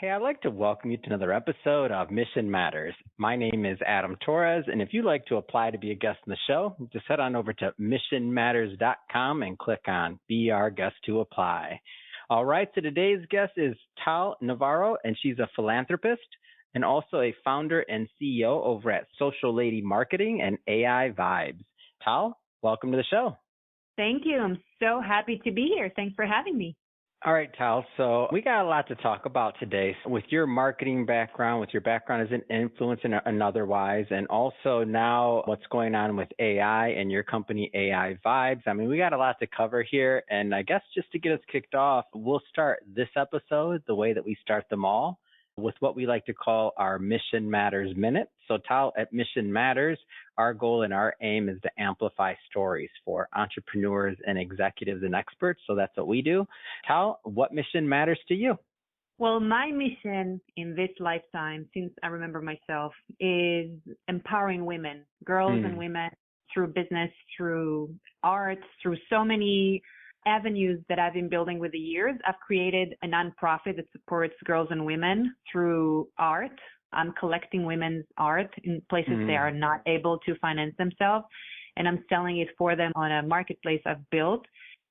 Hey, I'd like to welcome you to another episode of Mission Matters. My name is Adam Torres, and if you'd like to apply to be a guest in the show, just head on over to missionmatters.com and click on Be Our Guest to apply. All right, so today's guest is Tal Navarro, and she's a philanthropist and also a founder and CEO over at Social Lady Marketing and AI Vibes. Tal, welcome to the show. Thank you. I'm so happy to be here. Thanks for having me. All right, Tal. So we got a lot to talk about today. With your marketing background, with your background as an influencer and otherwise, and also now what's going on with AI and your company AI Vibes. I mean, we got a lot to cover here. And I guess just to get us kicked off, we'll start this episode the way that we start them all, with what we like to call our Mission Matters Minute. So Tal, at Mission Matters, our goal and our aim is to amplify stories for entrepreneurs and executives and experts. So that's what we do. Tal, what mission matters to you? Well, my mission in this lifetime, since I remember myself, is empowering women, girls and women through business, through art, through so many avenues that I've been building with the years. I've created a nonprofit that supports girls and women through art. I'm collecting women's art in places they are not able to finance themselves, and I'm selling it for them on a marketplace I've built.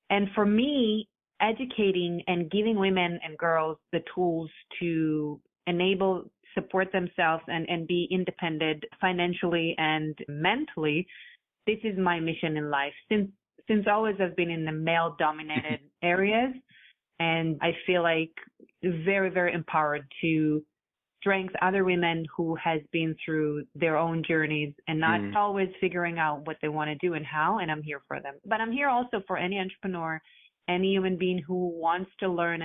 And for me, educating and giving women and girls the tools to enable, support themselves and be independent financially and mentally, this is my mission in life. Since always I've been in the male-dominated areas, and I feel like very, very empowered to strengthen other women who has been through their own journeys and not always figuring out what they want to do and how, and I'm here for them. But I'm here also for any entrepreneur, any human being who wants to learn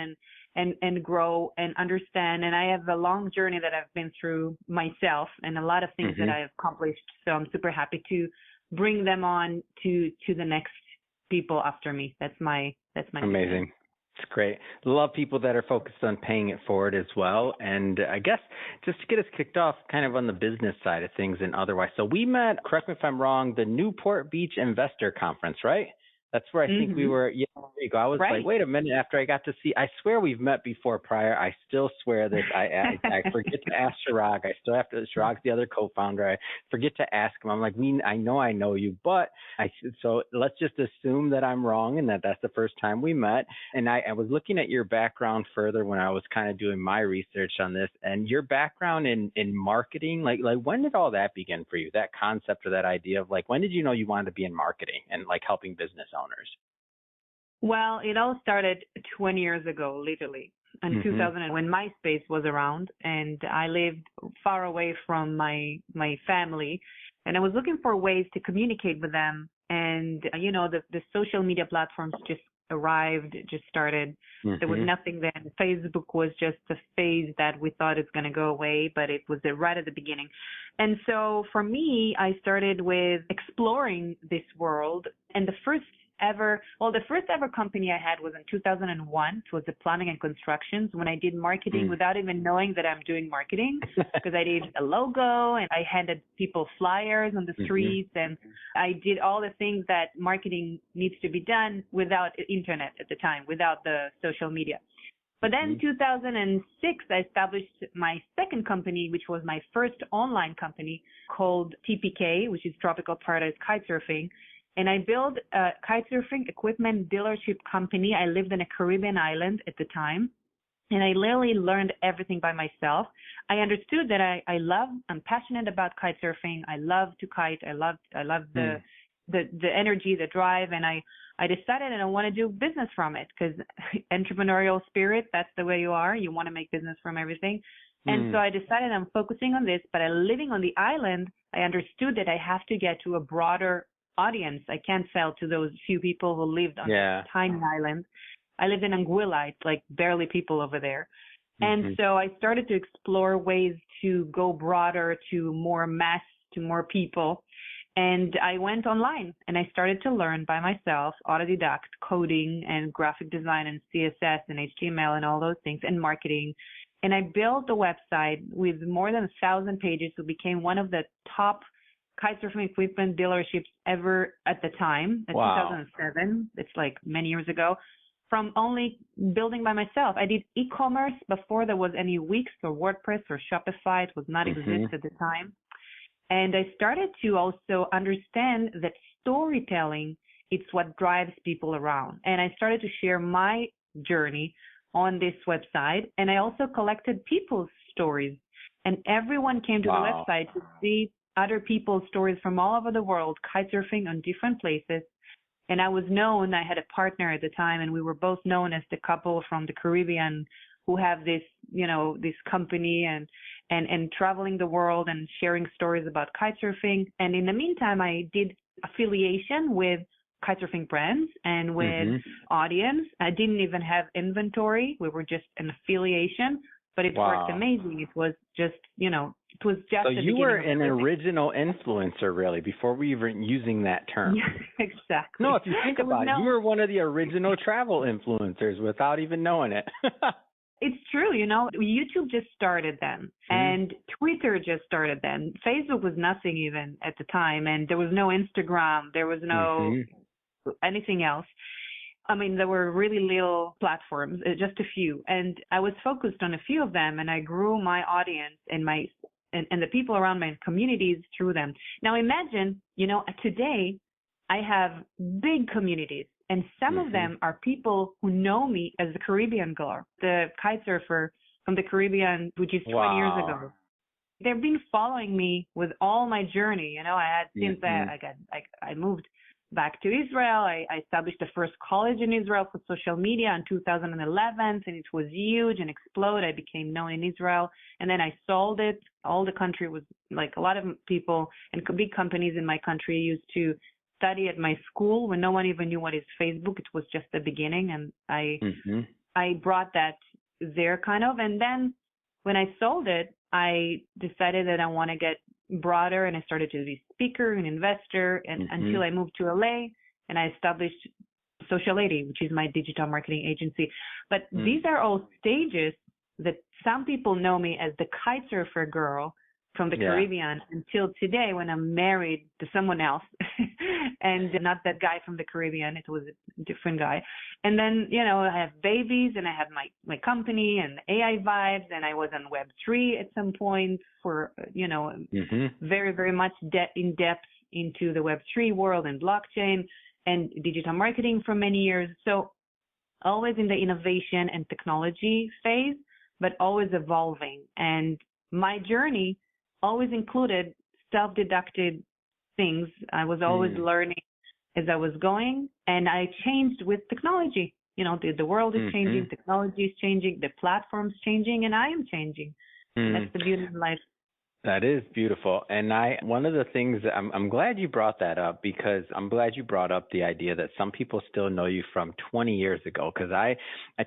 and grow and understand. And I have a long journey that I've been through myself and a lot of things that I have accomplished. So I'm super happy to bring them on to the next people after me. That's my amazing mission. It's great. Love people that are focused on paying it forward as well. And I guess just to get us kicked off kind of on the business side of things and otherwise. So we met, correct me if I'm wrong, the Newport Beach Investor Conference, right? That's where I think we were. Yeah, there you go. I was like, wait a minute. After I got to see, I swear we've met before prior. I still swear this. I forget to ask Chirag. I still have to. Chirag's the other co-founder. I forget to ask him. I'm like, I know you, but so let's just assume that I'm wrong and that's the first time we met. And I was looking at your background further when I was kind of doing my research on this, and your background in marketing. Like when did all that begin for you? That concept or that idea of like, when did you know you wanted to be in marketing and like helping business owners? Well, it all started 20 years ago, literally, in 2000, when MySpace was around, and I lived far away from my family, and I was looking for ways to communicate with them. And, the social media platforms just arrived, just started. There was nothing then. Facebook was just a phase that we thought is going to go away, but it was right at the beginning. And so for me, I started with exploring this world. And the first ever company I had was in 2001. It was the plumbing and constructions, when I did marketing without even knowing that I'm doing marketing, because I did a logo and I handed people flyers on the streets, and I did all the things that marketing needs to be done without internet at the time, without the social media. But then 2006, I established my second company, which was my first online company, called TPK, which is Tropical Paradise Kitesurfing. And I built a kitesurfing equipment dealership company. I lived in a Caribbean island at the time, and I literally learned everything by myself. I understood that I'm passionate about kitesurfing. I love to kite. I love the energy, the drive, and I decided that I want to do business from it, because entrepreneurial spirit, that's the way you are. You want to make business from everything. And so I decided I'm focusing on this, but living on the island, I understood that I have to get to a broader audience. I can't sell to those few people who lived on a tiny island. I lived in Anguilla. It's like barely people over there. And so I started to explore ways to go broader, to more mass, to more people. And I went online and I started to learn by myself, autodidact, coding and graphic design and CSS and HTML and all those things, and marketing. And I built a website with more than 1,000 pages. So became one of the top kitesurfing equipment dealerships ever at the time. Wow. 2007. It's like many years ago. from only building by myself. I did e-commerce before there was any Wix or WordPress or Shopify. It was not exist at the time. And I started to also understand that storytelling, it's what drives people around. And I started to share my journey on this website. And I also collected people's stories. And everyone came to the website to see other people's stories from all over the world, kitesurfing on different places. And I was known, I had a partner at the time, and we were both known as the couple from the Caribbean who have this, this company and traveling the world and sharing stories about kitesurfing. And in the meantime, I did affiliation with kitesurfing brands and with audience. I didn't even have inventory. We were just an affiliation, but it worked amazing. It was just, it was just. So you were an original influencer, really, before we were using that term. Yeah, exactly. No, if you think about it, you were one of the original travel influencers without even knowing it. It's true, YouTube just started then, and Twitter just started then. Facebook was nothing even at the time, and there was no Instagram, there was no anything else. I mean, there were really little platforms, just a few, and I was focused on a few of them, and I grew my audience and the people around my communities through them. Now imagine, today I have big communities, and some of them are people who know me as the Caribbean girl, the kite surfer from the Caribbean, which is 20 years ago. They've been following me with all my journey. I had since I moved back to Israel. I established the first college in Israel for social media in 2011, and it was huge and exploded. I became known in Israel, and then I sold it. All the country was like a lot of people and big companies in my country used to study at my school when no one even knew what is Facebook. It was just the beginning, and I brought that there kind of. And then when I sold it, I decided that I want to get broader, and I started to be speaker and investor, and until I moved to LA and I established Social Lady, which is my digital marketing agency. But these are all stages that some people know me as the kite surfer girl from the Caribbean until today when I'm married to someone else and not that guy from the Caribbean. It was a different guy. And then, I have babies and I have my company and AI vibes, and I was on Web3 at some point for, very, very much in depth into the Web3 world and blockchain and digital marketing for many years. So always in the innovation and technology phase, but always evolving. And my journey always included self-deducted things. I was always learning as I was going, and I changed with technology. The world is changing, technology is changing, the platform's changing, and I am changing. That's the beauty of life. That is beautiful. And one of the things that I'm glad you brought that up, because I'm glad you brought up the idea that some people still know you from 20 years ago. Because I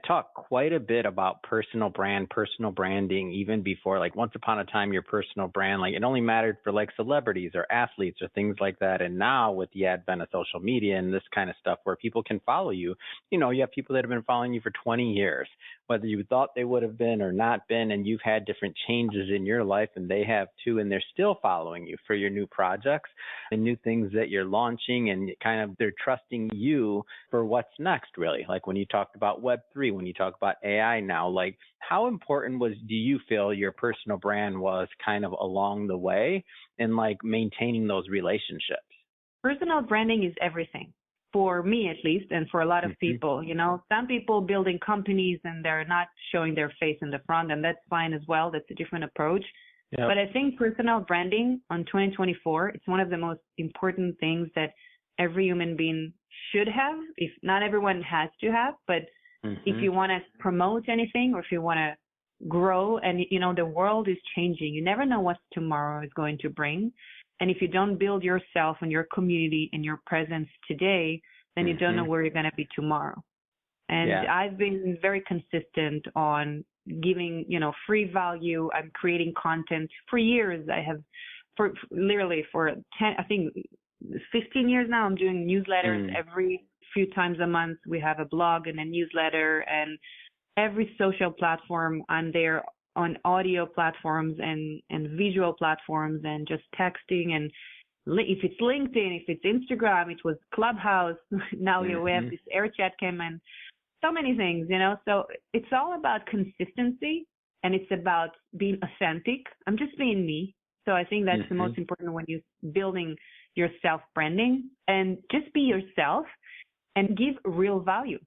talk quite a bit about personal branding, even before, like once upon a time, your personal brand, like it only mattered for like celebrities or athletes or things like that. And now with the advent of social media and this kind of stuff where people can follow you, you have people that have been following you for 20 years, whether you thought they would have been or not been, and you've had different changes in your life and they have too, and they're still following you for your new projects and new things that you're launching, and kind of they're trusting you for what's next, really. Like when you talked about Web3, when you talk about AI now, like how important do you feel your personal brand was kind of along the way in like maintaining those relationships? Personal branding is everything. For me, at least, and for a lot of people, some people building companies and they're not showing their face in the front, and that's fine as well. That's a different approach. Yep. But I think personal branding on 2024, it's one of the most important things that every human being should have. If not everyone has to have, but if you want to promote anything or if you want to grow, and the world is changing, you never know what tomorrow is going to bring. And if you don't build yourself and your community and your presence today, then you don't know where you're going to be tomorrow. And I've been very consistent on giving, free value. I'm creating content for years. I have for 15 years now, I'm doing newsletters every few times a month. We have a blog and a newsletter, and every social platform I'm there, on audio platforms and visual platforms, and just texting. And if it's LinkedIn, if it's Instagram, it was Clubhouse. Now we have this air chat came in. so many things, So it's all about consistency and it's about being authentic. I'm just being me. So I think that's the most important when you're building your self-branding, and just be yourself and give real value.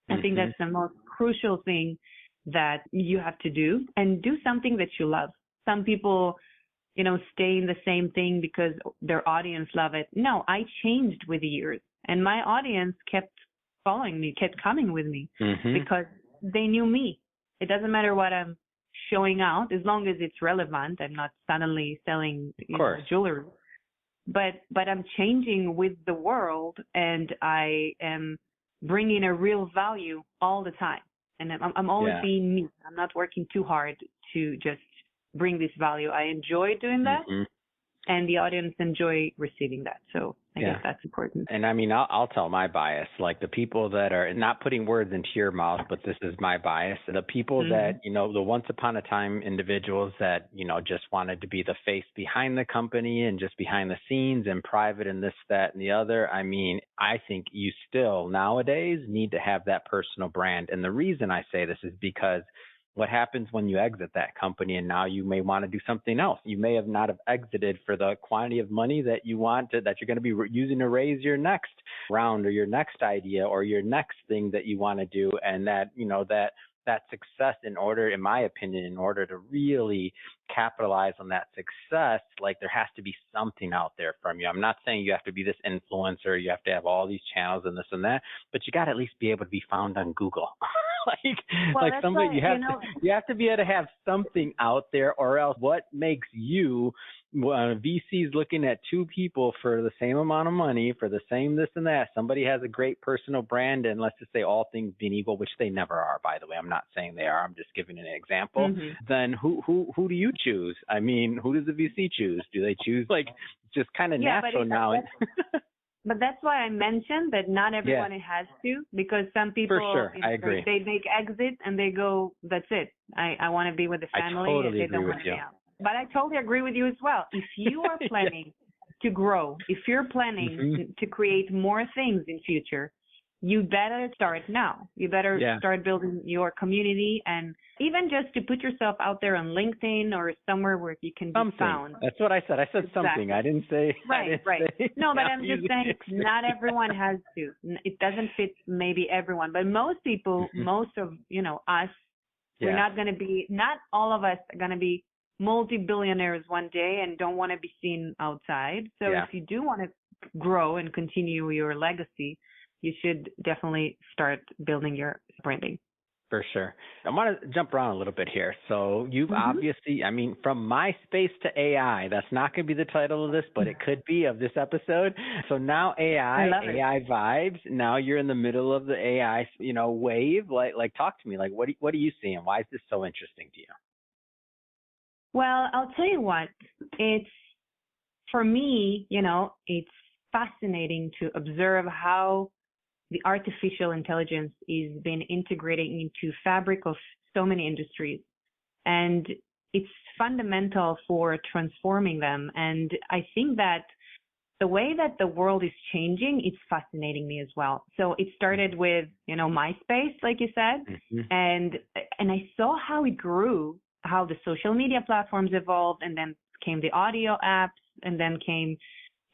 I think that's the most crucial thing that you have to do, and do something that you love. Some people, stay in the same thing because their audience love it. No, I changed with the years, and my audience kept following me, kept coming with me because they knew me. It doesn't matter what I'm showing out, as long as it's relevant. I'm not suddenly selling jewelry, but I'm changing with the world, and I am bringing a real value all the time. And I'm always being me. I'm not working too hard to just bring this value. I enjoy doing that, and the audience enjoy receiving that. So I guess that's important. And I mean, I'll tell my bias, like the people that are not putting words into your mouth, but this is my bias. The people that, the once upon a time individuals that, just wanted to be the face behind the company and just behind the scenes and private and this, that, and the other. I mean, I think you still nowadays need to have that personal brand. And the reason I say this is because what happens when you exit that company and now you may want to do something else? You may have not have exited for the quantity of money that you want to, that you're going to be using to raise your next round or your next idea or your next thing that you want to do. And that, that success, in my opinion, in order to really capitalize on that success, like there has to be something out there from you. I'm not saying you have to be this influencer, you have to have all these channels and this and that, but you got to at least be able to be found on Google. Somebody, you have to be able to have something out there, or else what makes you VCs looking at two people for the same amount of money for the same this and that? Somebody has a great personal brand, and let's just say all things being equal, which they never are, by the way. I'm not saying they are. I'm just giving an example. Then who do you choose? I mean, who does the VC choose? Do they choose just kind of natural now? But that's why I mentioned that not everyone has to, because some people, for sure, I agree. They make exit and they go, that's it. I want to be with the family. I totally and they don't agree want with to you. be out. But I totally agree with you as well. If you are planning to grow, if you're planning to create more things in future, you better start now. You better start building your community, and even just to put yourself out there on LinkedIn or somewhere where you can be found. That's what I said. I said something. I didn't say. Right. No, but I'm just saying not everyone has to. It doesn't fit maybe everyone, but most people, most of, us, we're not going to be, not all of us are going to be multi-billionaires one day and don't want to be seen outside. So if you do want to grow and continue your legacy, you should definitely start building your branding. For sure. I want to jump around a little bit here. So you've obviously, I mean, from MySpace to AI, that's not going to be the title of this, but it could be of this episode. So now AI vibes. Now you're in the middle of the AI, wave. Like talk to me. Like, what are you seeing? Why is this so interesting to you? Well, I'll tell you what. It's, for me, it's fascinating to observe how the artificial intelligence is being integrated into fabric of so many industries. And it's fundamental for transforming them. And I think that the way that the world is changing, it's fascinating me as well. So it started with, MySpace, like you said, and I saw how it grew, how the social media platforms evolved, and then came the audio apps, and then came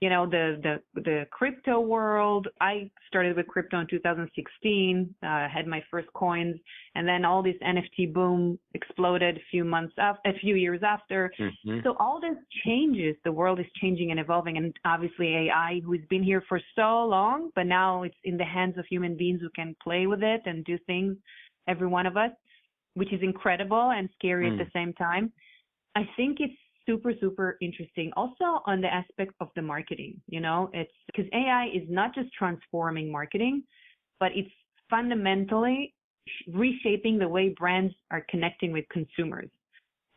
the crypto world. I started with crypto in 2016, had my first coins, and then all this NFT boom exploded a few years after. So all this changes, the world is changing and evolving, and obviously AI, who's been here for so long, but now it's in the hands of human beings who can play with it and do things, every one of us, which is incredible and scary at the same time. I think it's super, super interesting. Also on the aspect of the marketing, it's because AI is not just transforming marketing, but it's fundamentally reshaping the way brands are connecting with consumers.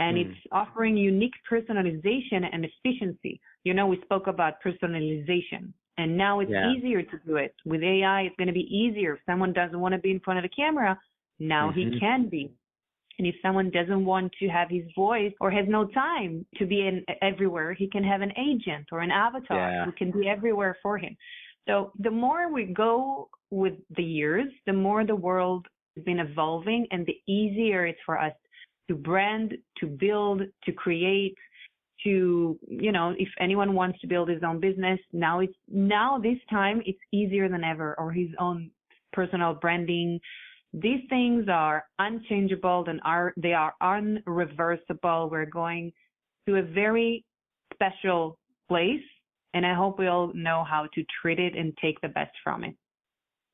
And it's offering unique personalization and efficiency. We spoke about personalization, and now it's easier to do it. With AI, it's going to be easier. If someone doesn't want to be in front of the camera, now he can be. And if someone doesn't want to have his voice or has no time to be everywhere, he can have an agent or an avatar who can be everywhere for him. So the more we go with the years, the more the world has been evolving and the easier it's for us to brand, to build, to create, to, if anyone wants to build his own business, now this time it's easier than ever, or his own personal branding. These things are unchangeable and they are unreversible. We're going to a very special place, and I hope we all know how to treat it and take the best from it.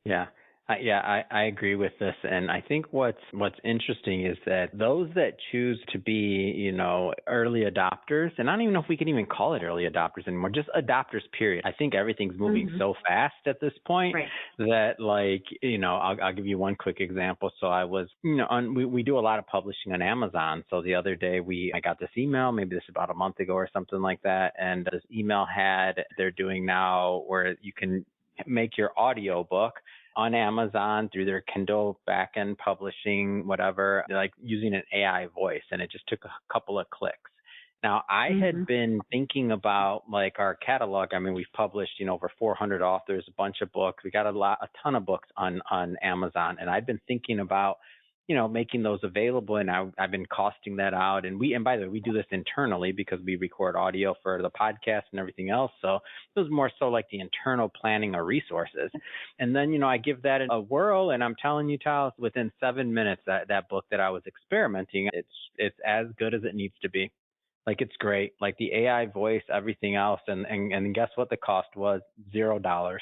Yeah. I agree with this. And I think what's interesting is that those that choose to be, early adopters, and I don't even know if we can even call it early adopters anymore, just adopters, period. I think everything's moving so fast at this point that I'll give you one quick example. So I was, we do a lot of publishing on Amazon. So the other day I got this email, maybe this about a month ago or something like that. And this email they're doing now where you can make your audio book on Amazon through their Kindle backend publishing, whatever, like using an AI voice. And it just took a couple of clicks. Now, I had been thinking about like our catalog. I mean, we've published, over 400 authors, a bunch of books. We got a ton of books on Amazon. And I've been thinking about, making those available. And I've been costing that out. And by the way, we do this internally because we record audio for the podcast and everything else. So it was more so like the internal planning of resources. And then, I give that a whirl, and I'm telling you, Tal, within 7 minutes, that book that I was experimenting, it's as good as it needs to be. Like, it's great. Like the AI voice, everything else. And guess what the cost was? $0.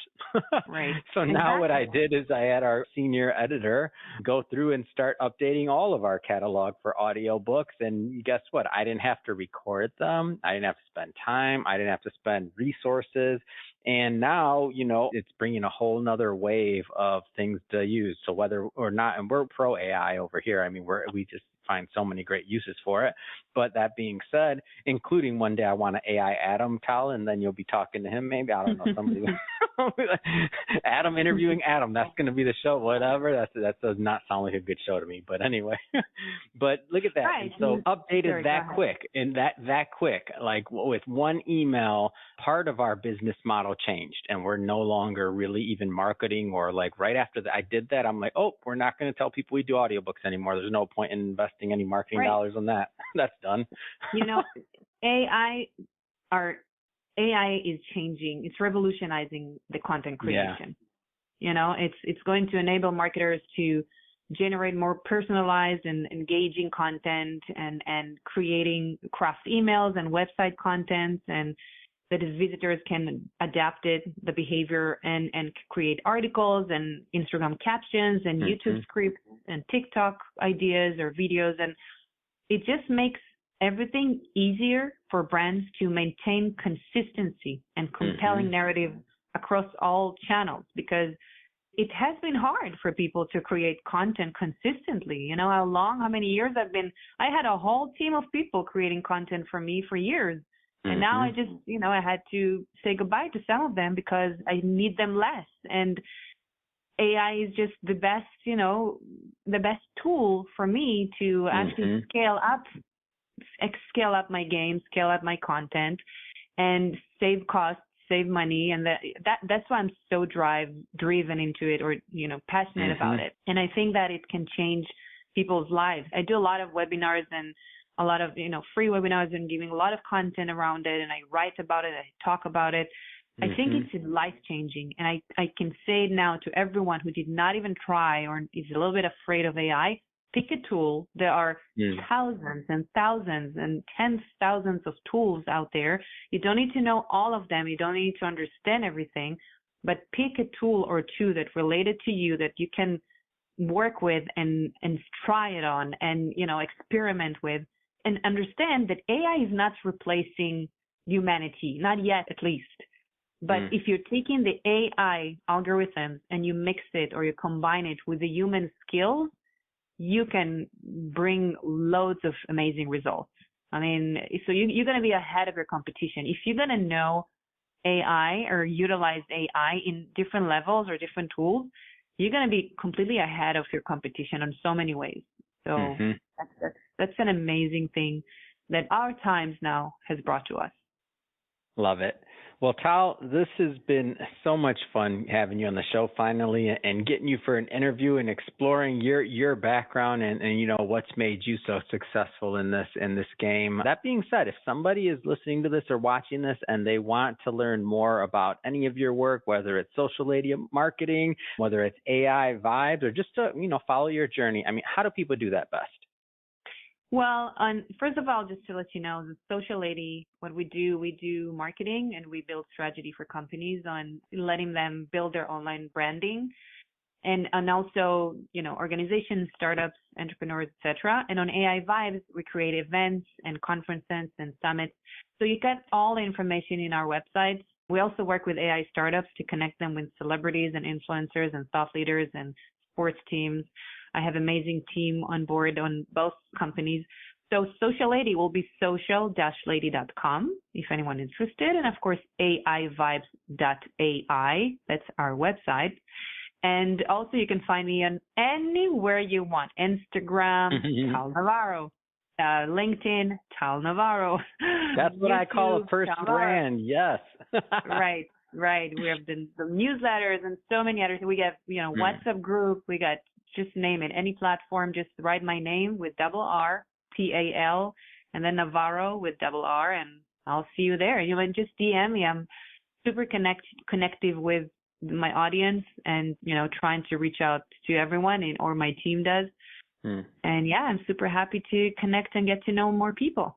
Right. So now what I did is I had our senior editor go through and start updating all of our catalog for audiobooks. And guess what? I didn't have to record them. I didn't have to spend time. I didn't have to spend resources. And now, it's bringing a whole nother wave of things to use. So whether or not, and we're pro AI over here. I mean, we just find so many great uses for it. But that being said, including one day I want an AI Adam, Tal, and then you'll be talking to him. Maybe, I don't know, somebody. Adam interviewing Adam. That's going to be the show. Whatever. That does not sound like a good show to me. But anyway, but look at that. Right. And so updated that quick, and that quick, like with one email, part of our business model changed, and we're no longer really even marketing, or like right after I did that, I'm like, oh, we're not going to tell people we do audiobooks anymore. There's no point in investing any marketing dollars on that. That's done. AI is changing. It's revolutionizing the content creation. Yeah. It's going to enable marketers to generate more personalized and engaging content and creating craft emails and website content, and that his visitors can adapt the behavior and create articles and Instagram captions and YouTube scripts and TikTok ideas or videos. And it just makes everything easier for brands to maintain consistency and compelling narrative across all channels, because it has been hard for people to create content consistently. How many years I had a whole team of people creating content for me for years. And now I just, I had to say goodbye to some of them because I need them less. And AI is just the best tool for me to actually scale up my game, scale up my content, and save costs, save money. And that's why I'm so driven into it, or, passionate about it. And I think that it can change people's lives. I do a lot of webinars and a lot of, free webinars, and giving a lot of content around it. And I write about it. I talk about it. I think it's life-changing. And I can say it now to everyone who did not even try or is a little bit afraid of AI. Pick a tool. There are thousands and thousands and tens of thousands of tools out there. You don't need to know all of them. You don't need to understand everything. But pick a tool or two that related to you that you can work with and try it on and, experiment with. And understand that AI is not replacing humanity, not yet at least. But if you're taking the AI algorithms and you mix it or you combine it with the human skills, you can bring loads of amazing results. I mean, so you're going to be ahead of your competition. If you're going to know AI or utilize AI in different levels or different tools, you're going to be completely ahead of your competition in so many ways. So that's an amazing thing that our times now has brought to us. Love it. Well, Tal, this has been so much fun having you on the show finally and getting you for an interview and exploring your background and what's made you so successful in this game. That being said, if somebody is listening to this or watching this and they want to learn more about any of your work, whether it's social media marketing, whether it's AI vibes, or just to follow your journey, I mean, how do people do that best? Well, first of all, just to let you know, the Social Lady, what we do marketing and we build strategy for companies on letting them build their online branding and also, organizations, startups, entrepreneurs, etc. And on AI Vibes, we create events and conferences and summits. So you get all the information in our website. We also work with AI startups to connect them with celebrities and influencers and thought leaders and sports teams. I have an amazing team on board on both companies. So Social Lady will be social-lady.com if anyone is interested. And of course, aivibes.ai. That's our website. And also you can find me on anywhere you want. Instagram, Tal Navarro. LinkedIn, Tal Navarro. That's what YouTube, I call a first brand. Yes. Right. We have the newsletters and so many others. We got, WhatsApp group. We got, just name it, any platform. Just write my name with double R, Tal, and then Navarro with double R, and I'll see you there. And just DM me. I'm super connective with my audience, and trying to reach out to everyone, or my team does. And yeah, I'm super happy to connect and get to know more people.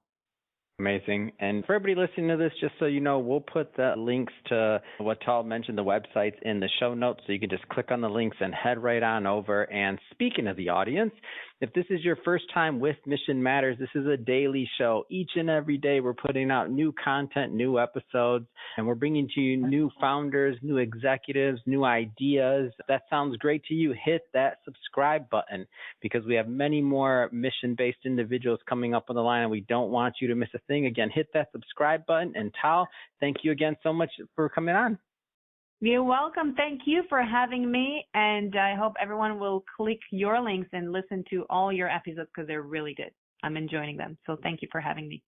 Amazing. And for everybody listening to this, just so you know, we'll put the links to what Tal mentioned, the websites, in the show notes, so you can just click on the links and head right on over. And speaking of the audience, if this is your first time with Mission Matters, this is a daily show. Each and every day, we're putting out new content, new episodes, and we're bringing to you new founders, new executives, new ideas. If that sounds great to you, hit that subscribe button, because we have many more mission-based individuals coming up on the line, and we don't want you to miss a thing. Again, hit that subscribe button. And Tal, thank you again so much for coming on. You're welcome. Thank you for having me. And I hope everyone will click your links and listen to all your episodes, because they're really good. I'm enjoying them. So thank you for having me.